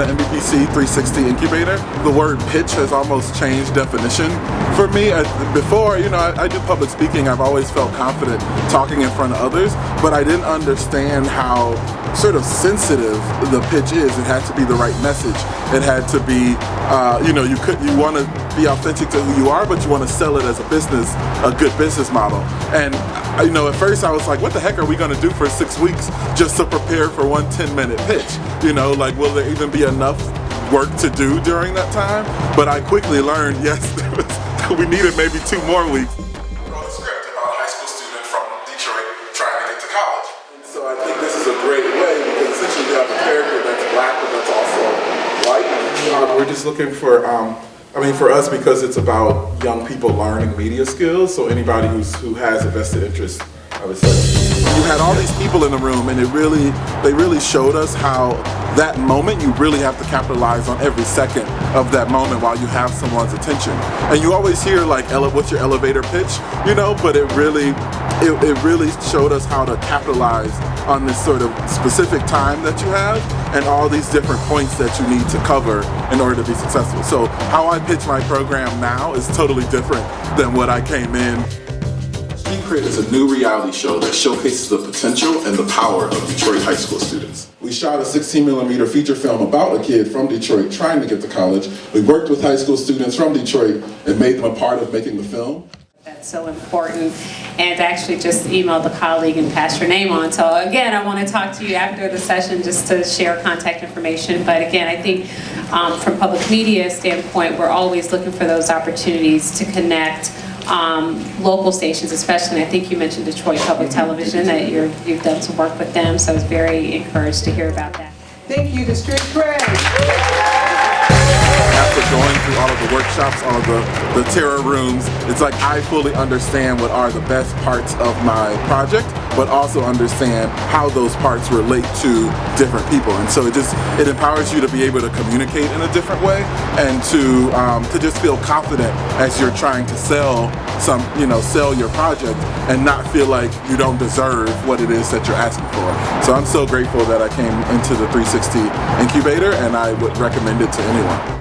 the MBPC 360 incubator. The word pitch has almost changed definition for me. Before, I do public speaking. I've always felt confident talking in front of others, but I didn't understand how sort of sensitive the pitch is. It had to be the right message. It had to be, you want to be authentic to who you are, but you want to sell it as a good business model. And at first I was like, what the heck are we going to do for 6 weeks just to prepare for one 10-minute pitch? Will there even be enough work to do during that time? But I quickly learned, yes, we needed maybe 2 more weeks. I wrote a script about a high school student from Detroit trying to get to college. So I think this is a great way because essentially you have a character that's black but that's also white. We're just looking for, for us, because it's about young people learning media skills, so anybody who has a vested interest, I would say. You had all these people in the room, and they really showed us how that moment, you really have to capitalize on every second of that moment while you have someone's attention. And you always hear what's your elevator pitch, but it really showed us how to capitalize on this sort of specific time that you have and all these different points that you need to cover in order to be successful. So how I pitch my program now is totally different than what I came in. Secret is a new reality show that showcases the potential and the power of Detroit high school students. We shot a 16mm feature film about a kid from Detroit trying to get to college. We worked with high school students from Detroit and made them a part of making the film. That's so important, and actually just emailed a colleague and passed your name on. So again, I want to talk to you after the session just to share contact information. But again, I think from public media standpoint, we're always looking for those opportunities to connect local stations, especially. And I think you mentioned Detroit Public Television, that you've done some work with them. So I was very encouraged to hear about that. Thank you, the Street Press. After going through all of the workshops, all of the terror rooms, it's like I fully understand what are the best parts of my project, but also understand how those parts relate to different people. And so it empowers you to be able to communicate in a different way and to just feel confident as you're trying to sell your project and not feel like you don't deserve what it is that you're asking for. So I'm so grateful that I came into the 360 incubator, and I would recommend it to anyone.